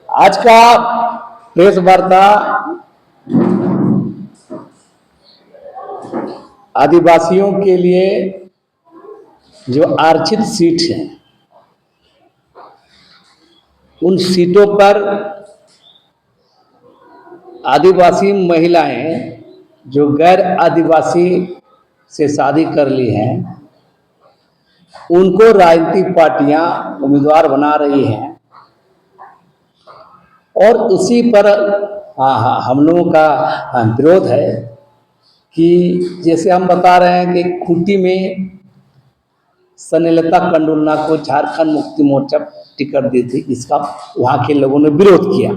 आज का प्रेस वार्ता आदिवासियों के लिए जो आरक्षित सीट है उन सीटों पर आदिवासी महिलाएं जो गैर आदिवासी से शादी कर ली हैं उनको राजनीतिक पार्टियां उम्मीदवार बना रही हैं और उसी पर हम लोगों का विरोध है कि जैसे हम बता रहे हैं कि खूंटी में स्नेहलता कंडोलना को झारखंड मुक्ति मोर्चा टिकट दी थी, इसका वहाँ के लोगों ने विरोध किया।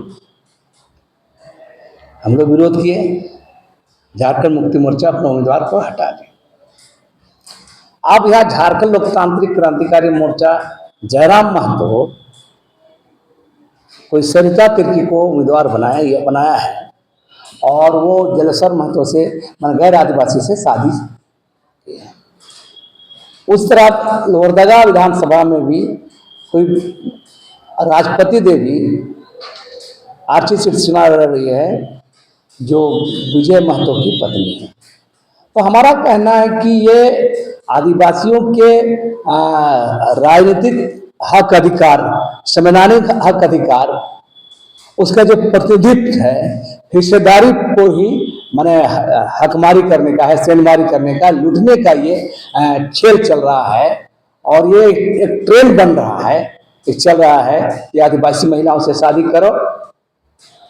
हम लोग विरोध किए, झारखंड मुक्ति मोर्चा अपने उम्मीदवार को हटा दिया। अब यहाँ झारखंड लोकतांत्रिक क्रांतिकारी मोर्चा जयराम महतो कोई सरिता तिर्की को उम्मीदवार बनाया है और वो जलेश्वर महतो से गैर आदिवासी से शादी की है। उस तरह लोहरदगा विधानसभा में भी कोई राष्ट्रपति देवी आरक्षित सीट चुनाव लड़ रही है जो विजय महतो की पत्नी है। तो हमारा कहना है कि ये आदिवासियों के राजनीतिक हक अधिकार, संवैधानिक हक अधिकार, उसका जो प्रतिनिधित्व है, हिस्सेदारी को ही माने हकमारी करने का है, सेंधमारी करने का, लूटने का ये खेल चल रहा है और ये एक ट्रेंड बन रहा है, एक चल रहा है कि आदिवासी महिलाओं से शादी करो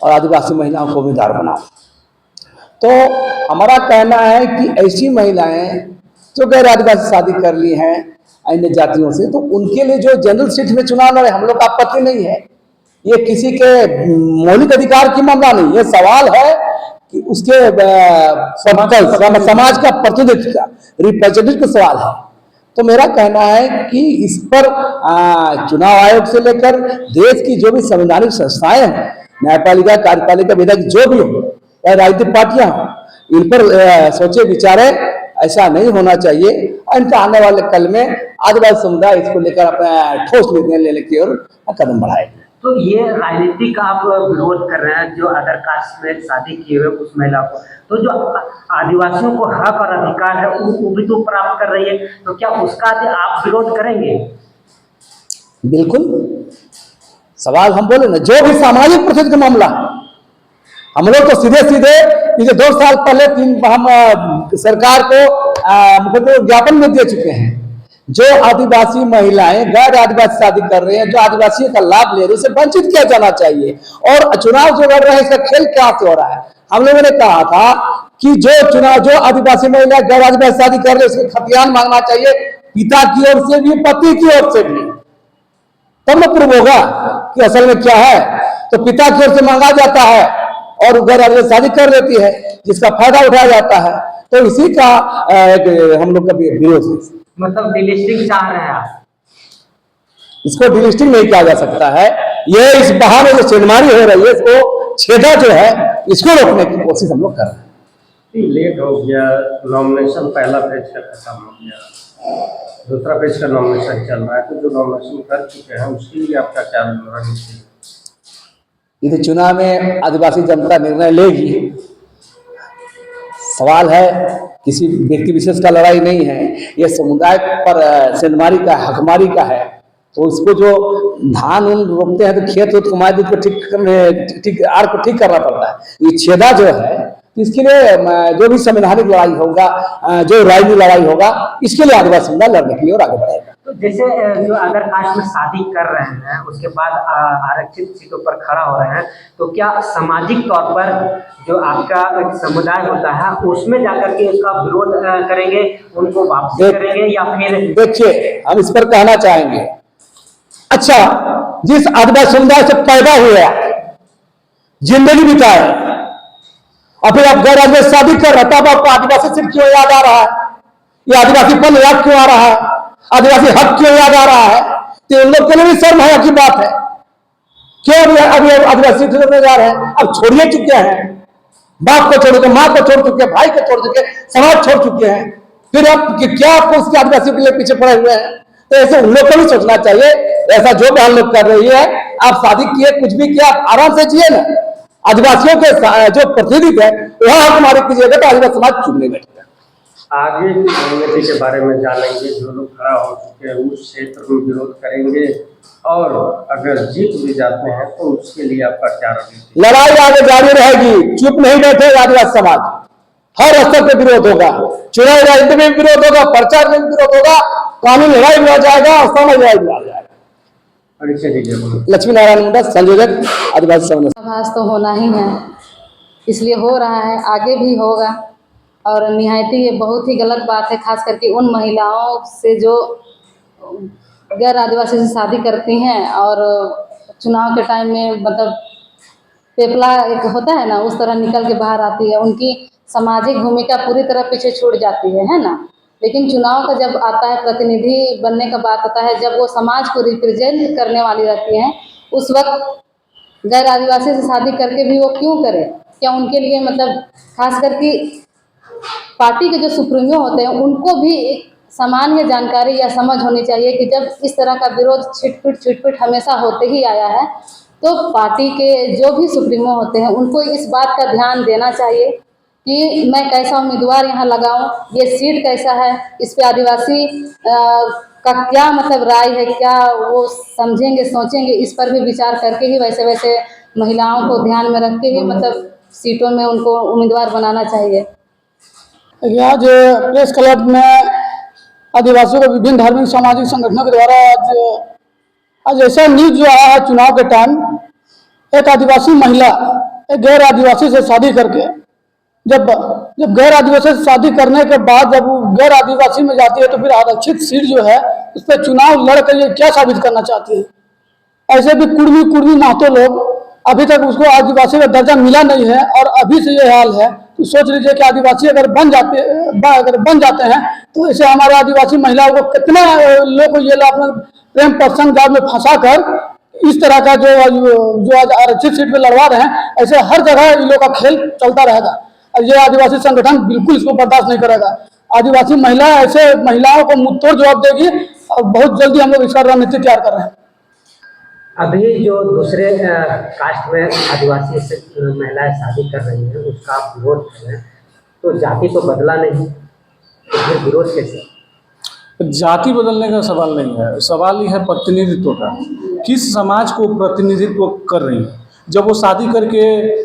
और आदिवासी महिलाओं को उम्मीदवार बनाओ। तो हमारा कहना है कि ऐसी महिलाएं जो गैर आदिवासी शादी कर ली हैं अन्य जातियों से, तो उनके लिए जो जनरल सीट में चुनाव लड़े, हम लोग का आपत्ति नहीं है। ये किसी के मौलिक अधिकार की मामला नहीं, ये सवाल है कि उसके समाज का प्रतिनिधित्व का, रिप्रेजेंटेटिव का सवाल है। तो मेरा कहना है कि इस पर चुनाव आयोग से लेकर देश की जो भी संवैधानिक संस्थाएं हैं, न्यायपालिका, कार्यपालिका, विधायक जो भी हो या राजनीतिक पार्टियां हो, इन पर सोचे विचारे, ऐसा नहीं होना चाहिए। इनका आने वाले कल में आदिवासी समुदाय इसको लेकर अपना ठोस निर्णय लेने की ओर कदम बढ़ाएगा। तो ये राजनीतिक आप विरोध कर रहे हैं जो अदर कास्ट में शादी किए हुए उस महिला को, तो जो आदिवासियों को हक और अधिकार है वो भी तो प्राप्त कर रही है, तो क्या उसका आप विरोध करेंगे? बिल्कुल। सवाल हम बोले ना, जो भी सामाजिक प्रतिनिधि का मामला, हम लोग तो सीधे पिछले 2 साल पहले हम सरकार को ज्ञापन में दे चुके हैं। जो आदिवासी महिलाएं गैर आदिवासी शादी कर रहे हैं, जो आदिवासी का लाभ ले रहे हैं, उसे वंचित किया जाना चाहिए। और चुनाव जो लड़ रहे हैं, इसका खेल क्या से हो रहा है? हम लोगों ने कहा था कि जो आदिवासी महिला गैर आदिवासी शादी कर रहे हैं उसके खतियान मांगना चाहिए, पिता की ओर से भी, पति की ओर से भी, तब न प्रूव होगा कि असल में क्या है। तो पिता की ओर से मांगा जाता है और गैर आदिवासी शादी कर लेती है, जिसका फायदा उठाया जाता है। तो इसी का हम लोग का विरोध है। मतलब डिलिस्टिंग चाह रहे हैं आप? इसको डिलिस्टिंग नहीं किया जा सकता है। ये इस बहाने जो सेंधमारी हो रही है, इसको छेदा जो है, इसको रोकने की कोशिश हम लोग कर रहे हैं। लेट हो गया, नॉमिनेशन पहला पेज का खत्म हो गया, दूसरा पेज का नॉमिनेशन चल रहा है, तो जो नॉमिनेशन कर चुके हैं उसके लिए आपका क्या रणनीति है? यदि चुनाव में आदिवासी जनता निर्णय लेगी, सवाल है किसी व्यक्ति विशेष का लड़ाई नहीं है, यह समुदाय पर सेंधमारी का, हकमारी का है। तो इसको जो धान रोपते हैं तो खेत कमाई को आड़ को ठीक करना पड़ता है। ये छेदा जो है, इसके लिए जो भी संवैधानिक लड़ाई होगा, जो राजनीतिक लड़ाई होगा, इसके लिए आदिवासी समुदाय लड़ने के लिए और आगे बढ़ेगा। तो जैसे जो अदर कास्ट में शादी कर रहे हैं उसके बाद आरक्षित सीटों पर खड़ा हो रहे हैं, तो क्या सामाजिक तौर पर जो आपका समुदाय होता है उसमें जाकर के उसका विरोध करेंगे, उनको वापसी करेंगे, या फिर? देखिए, हम इस पर कहना चाहेंगे, अच्छा, जिस आदिवासी समुदाय से पैदा हुआ, जिंदगी बिताए, और फिर आप गैर आदिवासी शादी कर रहे, तब आपको आदिवासी सिर्फ क्यों याद आ रहा है? ये आदिवासीपन याद क्यों आ रहा है? आदिवासी हक क्यों याद आ रहा है? तो उन लोग के लिए भी शर्म है की बात है। क्यों अभी आदिवासी छोड़ने जा रहे हैं? अब छोड़िए चुके हैं, बाप को छोड़ चुके, माँ को छोड़ चुके, भाई को छोड़ चुके, समाज छोड़ चुके हैं, फिर आप क्या आपको उसके आदिवासी के लिए पीछे पड़े हुए हैं? तो ऐसे उन लोग को भी सोचना चाहिए। ऐसा जो बहन लोग कर रही है, आप शादी किए, कुछ भी किया, आप आराम से जिए ना। आदिवासियों के जो प्रतिनिधि है वह हमारे कीजिएगा तो आदिवासी समाज चुनने बैठेगा। आगे की रणनीति के बारे में जानेंगे। जो लोग खड़ा हो चुके हैं उस क्षेत्र में विरोध करेंगे, और अगर जीत भी जाते हैं तो उसके लिए आपका क्या रणनीति? लड़ाई आगे जारी रहेगी, चुप नहीं बैठेगा आदिवासी समाज। हर स्तर पे विरोध होगा, चुनाव राजनीति में भी विरोध होगा, प्रचार में भी विरोध होगा, कानून लड़ाई भी आ जाएगा और समाज लड़ाई भी आ जाएगा। लक्ष्मी नारायण मुंडा, संयोजक, आदिवासी समाज। आभास तो होना ही है, इसलिए हो रहा है, आगे भी होगा। और निहायती ये बहुत ही गलत बात है, खास करके उन महिलाओं से जो गैर आदिवासी से शादी करती हैं और चुनाव के टाइम में मतलब पेपला एक होता है ना, उस तरह निकल के बाहर आती है। उनकी सामाजिक भूमिका पूरी तरह पीछे छूट जाती है ना। लेकिन चुनाव का जब आता है, प्रतिनिधि बनने का बात आता है, जब वो समाज को रिप्रेजेंट करने वाली रहती हैं, उस वक्त गैर आदिवासी से शादी करके भी वो क्यों करें? क्या उनके लिए मतलब खास करके पार्टी के जो सुप्रीमो होते हैं उनको भी एक सामान्य जानकारी या समझ होनी चाहिए कि जब इस तरह का विरोध छिटपिट हमेशा होते ही आया है, तो पार्टी के जो भी सुप्रीमो होते हैं उनको इस बात का ध्यान देना चाहिए कि मैं कैसा उम्मीदवार यहाँ लगाऊं, ये सीट कैसा है, इस पे आदिवासी का क्या मतलब राय है, क्या वो समझेंगे सोचेंगे, इस पर भी विचार करके ही वैसे वैसे महिलाओं को ध्यान में रख के ही मतलब सीटों में उनको उम्मीदवार बनाना चाहिए। आज प्रेस क्लब में आदिवासियों के विभिन्न धार्मिक सामाजिक संगठनों के द्वारा आज ऐसा न्यूज जो आया है चुनाव के टाइम, एक आदिवासी महिला एक गैर आदिवासी से शादी करके जब गैर आदिवासी से शादी करने के बाद जब वो गैर आदिवासी में जाती है तो फिर आरक्षित सीट जो है उस पर चुनाव लड़ कर ये क्या साबित करना चाहती है? ऐसे भी कुर्मी महतो लोग अभी तक उसको आदिवासी का दर्जा मिला नहीं है और अभी से ये हाल है। तो सोच लीजिए कि आदिवासी अगर बन जाते हैं तो ऐसे हमारे आदिवासी महिलाओं को कितना लोग ये लोग अपने प्रेम प्रसंग जाल में फंसा कर इस तरह का जो आज आरक्षित सीट पे लड़वा रहे हैं, ऐसे हर जगह इन लोग का खेल चलता रहेगा और ये आदिवासी संगठन बिल्कुल इसको बर्दाश्त नहीं करेगा। आदिवासी महिला ऐसे महिलाओं को मुंहतोड़ जवाब देगी और बहुत जल्दी हम लोग इसका रणनीति तैयार कर रहे हैं। अभी जो दूसरे कास्ट में आदिवासी से महिलाएं शादी कर रही हैं उसका आप विरोध कर रहे हैं, तो जाति तो बदला नहीं, तो फिर विरोध कैसे? जाति बदलने का सवाल नहीं है, सवाल यह है प्रतिनिधित्व का। किस समाज को प्रतिनिधित्व कर रही हैं? जब वो शादी करके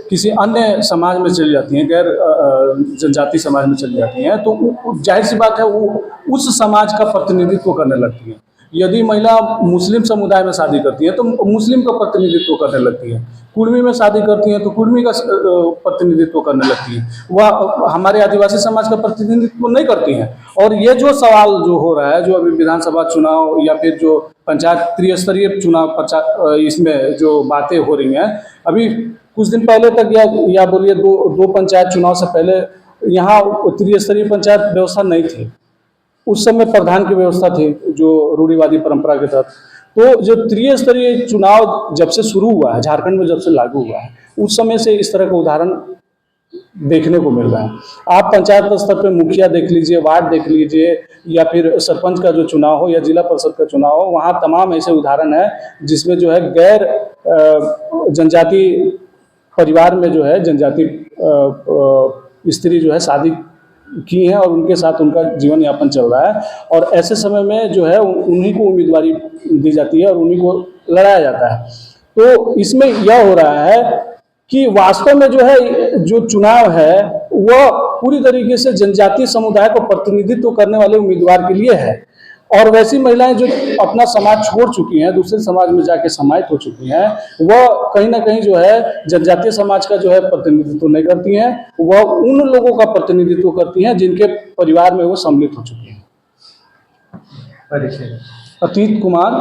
किसी अन्य समाज में चली जाती हैं, गैर जनजाति समाज में चली जाती हैं, तो जाहिर सी बात है वो उस समाज का प्रतिनिधित्व करने लगती हैं। यदि महिला मुस्लिम समुदाय में शादी करती है तो मुस्लिम का प्रतिनिधित्व करने लगती है, कुर्मी में शादी करती हैं तो कुर्मी का प्रतिनिधित्व करने लगती है, वह हमारे आदिवासी समाज का प्रतिनिधित्व नहीं करती हैं। और ये जो सवाल जो हो रहा है, जो अभी विधानसभा चुनाव या फिर जो पंचायत त्रिस्तरीय चुनाव इसमें जो बातें हो रही हैं, अभी कुछ दिन पहले तक या बोलिए दो पंचायत चुनाव से पहले यहाँ त्रिस्तरीय पंचायत व्यवस्था नहीं थी। उस समय प्रधान की व्यवस्था थी जो रूढ़िवादी परंपरा के तहत। तो जो त्रिस्तरीय चुनाव जब से शुरू हुआ है, झारखंड में जब से लागू हुआ है, उस समय से इस तरह का उदाहरण देखने को मिल रहा है। आप पंचायत स्तर पर मुखिया देख लीजिए, वार्ड देख लीजिए, या फिर सरपंच का जो चुनाव हो या जिला परिषद का चुनाव हो, वहाँ तमाम ऐसे उदाहरण है जिसमें जो है गैर जनजाति परिवार में जो है जनजाति स्त्री जो है शादी की हैं और उनके साथ उनका जीवन यापन चल रहा है। और ऐसे समय में जो है उन्हीं को उम्मीदवारी दी जाती है और उन्हीं को लड़ाया जाता है। तो इसमें यह हो रहा है कि वास्तव में जो है जो चुनाव है वह पूरी तरीके से जनजातीय समुदाय को प्रतिनिधित्व करने वाले उम्मीदवार के लिए है। और वैसी महिलाएं जो अपना समाज छोड़ चुकी हैं, दूसरे समाज में जाके समाहित हो चुकी हैं, वह कहीं ना कहीं जो है जनजातीय समाज का जो है प्रतिनिधित्व नहीं करती हैं, वह उन लोगों का प्रतिनिधित्व करती हैं जिनके परिवार में वो सम्मिलित हो चुकी हैं। अतीत कुमार,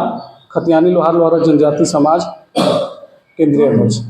खतियानी लोहार लोहारा जनजाति समाज, केंद्रीय अध्यक्ष।